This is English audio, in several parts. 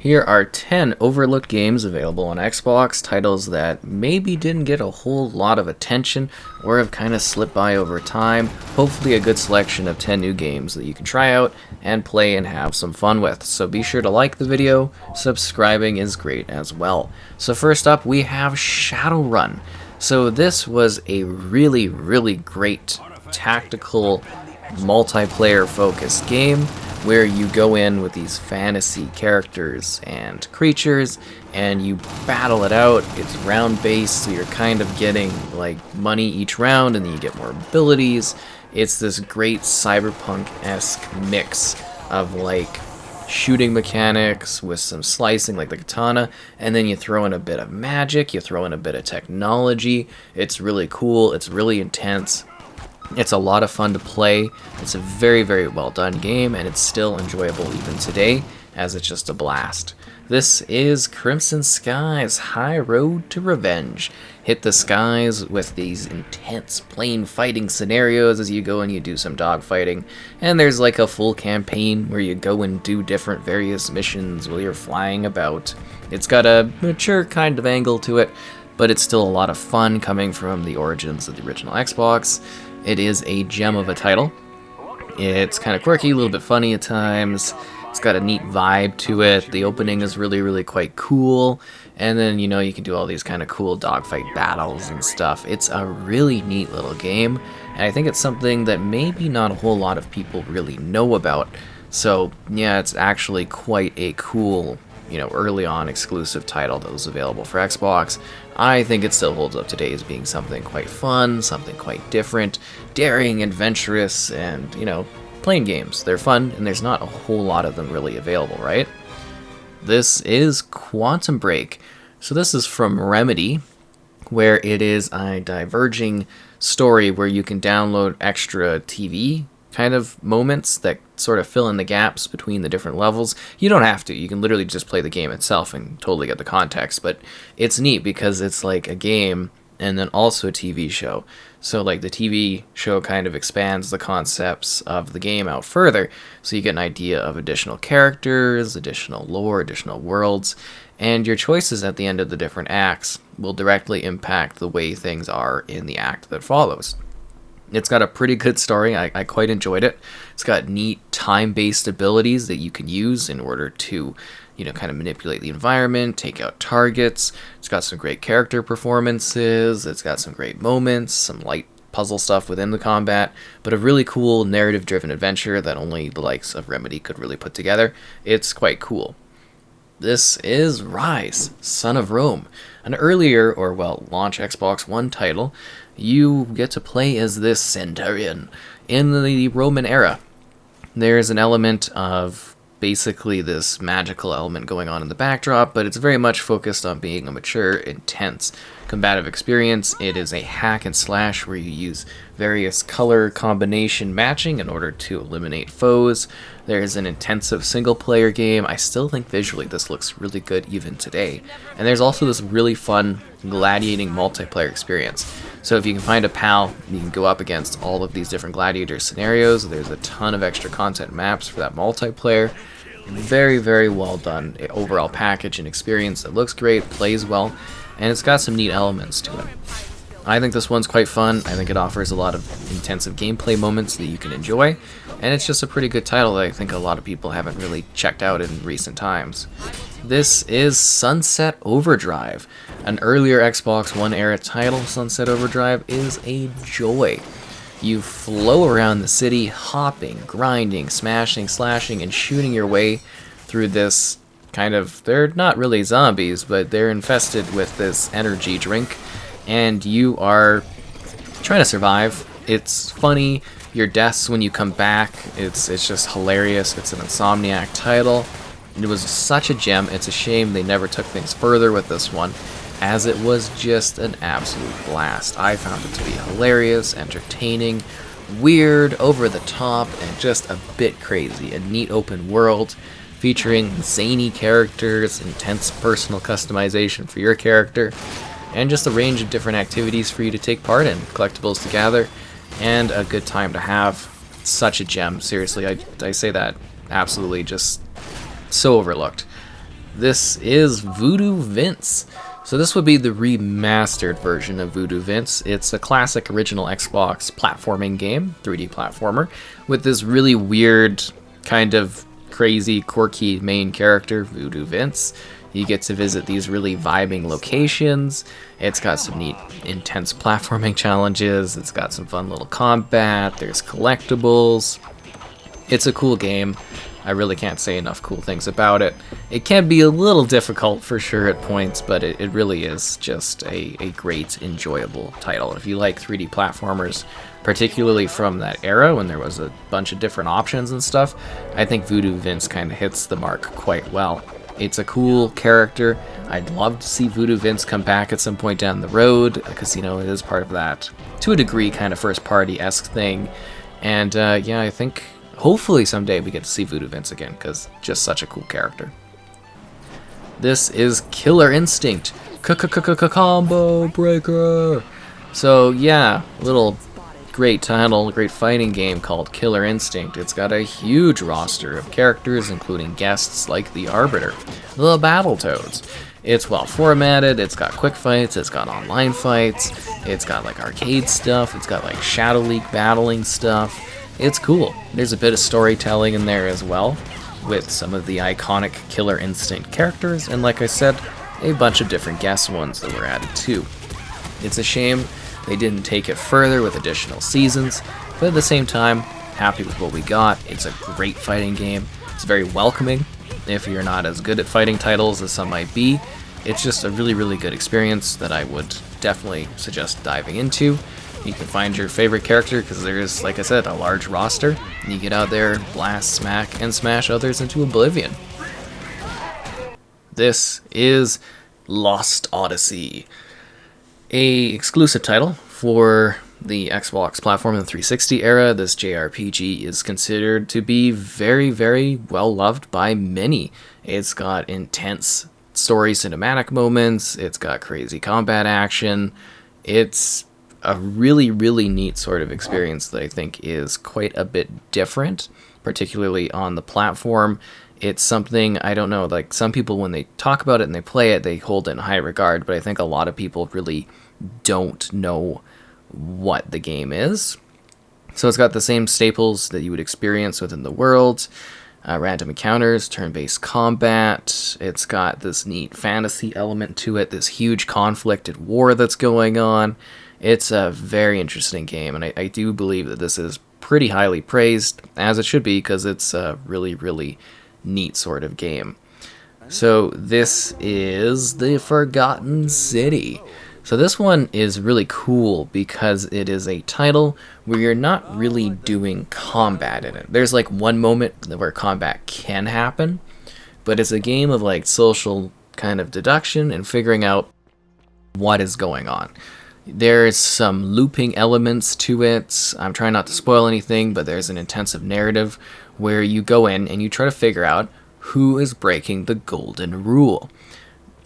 Here are 10 overlooked games available on Xbox, titles that maybe didn't get a whole lot of attention or have kind of slipped by over time. Hopefully a good selection of 10 new games that you can try out and play and have some fun with. So be sure to like the video, subscribing is great as well. So first up we have Shadowrun. So this was a really great tactical multiplayer focused game where you go in with these fantasy characters and creatures and you battle it out. It's round based, so you're kind of getting like money each round and then you get more abilities. It's this great cyberpunk-esque mix of like shooting mechanics with some slicing like the katana, and then you throw in a bit of magic, you throw in a bit of technology. It's really cool, it's really intense. It's a lot of fun to play. It's a very well done game, and it's still enjoyable even today, as it's just a blast. This is Crimson Skies High Road to Revenge. Hit the skies with these intense plane fighting scenarios as you go and you do some dogfighting. And there's like a full campaign where you go and do different various missions while you're flying about. It's got a mature kind of angle to it, but it's still a lot of fun coming from the origins of the original Xbox. It is a gem of a title. It's kind of quirky, a little bit funny at times. It's got a neat vibe to it. The opening is really quite cool. And then, you can do all these kind of cool dogfight battles and stuff. It's a really neat little game. And I think it's something that maybe not a whole lot of people really know about. So, yeah, it's actually quite a cool, early on exclusive title that was available for Xbox. I think it still holds up today as being something quite fun, something quite different, daring, adventurous, and, playing games. They're fun, and there's not a whole lot of them really available, right? This is Quantum Break. So this is from Remedy, where it is a diverging story where you can download extra TV kind of moments that sort of fill in the gaps between the different levels. You don't have to. You can literally just play the game itself and totally get the context, but it's neat because it's like a game and then also a TV show. So like the TV show kind of expands the concepts of the game out further, so you get an idea of additional characters, additional lore, additional worlds, and your choices at the end of the different acts will directly impact the way things are in the act that follows. It's got a pretty good story. I quite enjoyed it. It's got neat time-based abilities that you can use in order to, kind of manipulate the environment, take out targets. It's got some great character performances. It's got some great moments, some light puzzle stuff within the combat, but a really cool narrative-driven adventure that only the likes of Remedy could really put together. It's quite cool. This is Rise, Son of Rome, an earlier, launch Xbox One title. You get to play as this centurion in the Roman era. There's an element of basically this magical element going on in the backdrop, but it's very much focused on being a mature, intense, combative experience. It is a hack and slash where you use various color combination matching in order to eliminate foes. There's an intensive single-player game. I still think visually this looks really good even today. And there's also this really fun gladiating multiplayer experience. So if you can find a pal, you can go up against all of these different gladiator scenarios. There's a ton of extra content maps for that multiplayer. Very well done overall package and experience that looks great, plays well, and it's got some neat elements to it. I think this one's quite fun. I think it offers a lot of intensive gameplay moments that you can enjoy, and it's just a pretty good title that I think a lot of people haven't really checked out in recent times. This is Sunset Overdrive. An earlier Xbox One era title. Sunset Overdrive is a joy. You flow around the city, hopping, grinding, smashing, slashing, and shooting your way through this kind of... They're not really zombies, but they're infested with this energy drink, and you are trying to survive. It's funny. Your deaths when you come back, it's just hilarious. It's an Insomniac title. It was such a gem. It's a shame they never took things further with this one, as it was just an absolute blast. I found it to be hilarious, entertaining, weird, over the top, and just a bit crazy. A neat open world featuring zany characters, intense personal customization for your character, and just a range of different activities for you to take part in, collectibles to gather, and a good time to have. Such a gem, seriously. I say that absolutely, just so overlooked. This is Voodoo Vince. So this would be the remastered version of Voodoo Vince. It's a classic original Xbox platforming game, 3D platformer, with this really weird, kind of crazy, quirky main character, Voodoo Vince. You get to visit these really vibing locations. It's got some neat, intense platforming challenges. It's got some fun little combat. There's collectibles. It's a cool game. I really can't say enough cool things about it. It can be a little difficult for sure at points, but it really is just a great, enjoyable title. If you like 3D platformers, particularly from that era when there was a bunch of different options and stuff, I think Voodoo Vince kind of hits the mark quite well. It's a cool character. I'd love to see Voodoo Vince come back at some point down the road, because, you know, it is part of that, to a degree, kind of first-party-esque thing. And, yeah, I think hopefully someday we get to see Voodoo Vince again, because just such a cool character. This is Killer Instinct. Combo Breaker! So, yeah, little great title, great fighting game called Killer Instinct. It's got a huge roster of characters, including guests like the Arbiter, the Battletoads. It's well formatted, it's got quick fights, it's got online fights, it's got like arcade stuff, it's got like Shadow League battling stuff. It's cool. There's a bit of storytelling in there as well, with some of the iconic Killer Instinct characters, and like I said, a bunch of different guest ones that were added too. It's a shame they didn't take it further with additional seasons, but at the same time, happy with what we got. It's a great fighting game. It's very welcoming if you're not as good at fighting titles as some might be. It's just a really, really good experience that I would definitely suggest diving into. You can find your favorite character because there's, like I said, a large roster. And you get out there, blast, smack, and smash others into oblivion. This is Lost Odyssey, a exclusive title for the Xbox platform in the 360 era. This JRPG is considered to be very, very well loved by many. It's got intense story cinematic moments, it's got crazy combat action. It's a really, really neat sort of experience that I think is quite a bit different, particularly on the platform. It's something, I don't know, like some people when they talk about it and they play it, they hold it in high regard, but I think a lot of people really don't know what the game is. So it's got the same staples that you would experience within the world, random encounters, turn-based combat. It's got this neat fantasy element to it, this huge conflict at war that's going on. It's a very interesting game, and I do believe that this is pretty highly praised, as it should be, because it's a really, really neat sort of game. So this is the Forgotten City. So this one is really cool because it is a title where you're not really doing combat in it. There's like one moment where combat can happen, but it's a game of like social kind of deduction and figuring out what is going on. There's some looping elements to it. I'm trying not to spoil anything, but there's an intensive narrative where you go in and you try to figure out who is breaking the golden rule.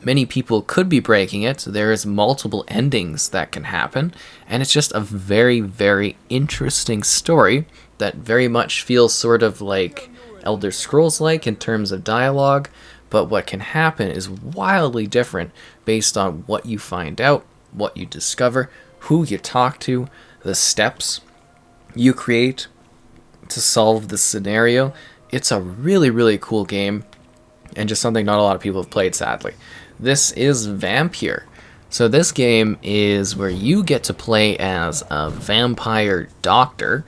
Many people could be breaking it. There's multiple endings that can happen, and it's just a very, very interesting story that very much feels sort of like Elder Scrolls-like in terms of dialogue, but what can happen is wildly different based on what you find out, what you discover, who you talk to, the steps you create to solve the scenario. It's a really, really cool game, and just something not a lot of people have played, sadly. This is Vampire. So this game is where you get to play as a vampire doctor.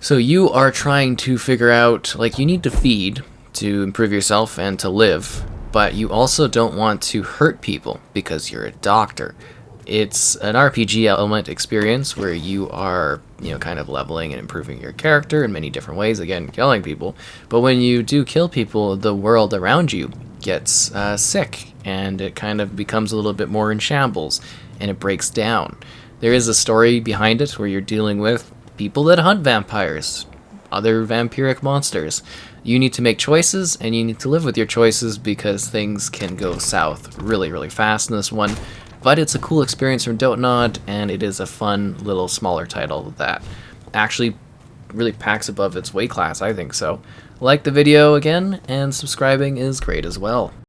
So you are trying to figure out, like, you need to feed to improve yourself and to live, but you also don't want to hurt people because you're a doctor. It's an RPG element experience where you are, kind of leveling and improving your character in many different ways, again, killing people. But when you do kill people, the world around you gets sick, and it kind of becomes a little bit more in shambles, and it breaks down. There is a story behind it where you're dealing with people that hunt vampires, other vampiric monsters. You need to make choices, and you need to live with your choices because things can go south really, really fast in this one. But it's a cool experience from Dontnod, and it is a fun little smaller title that actually really packs above its weight class, I think so. Like the video again, and subscribing is great as well.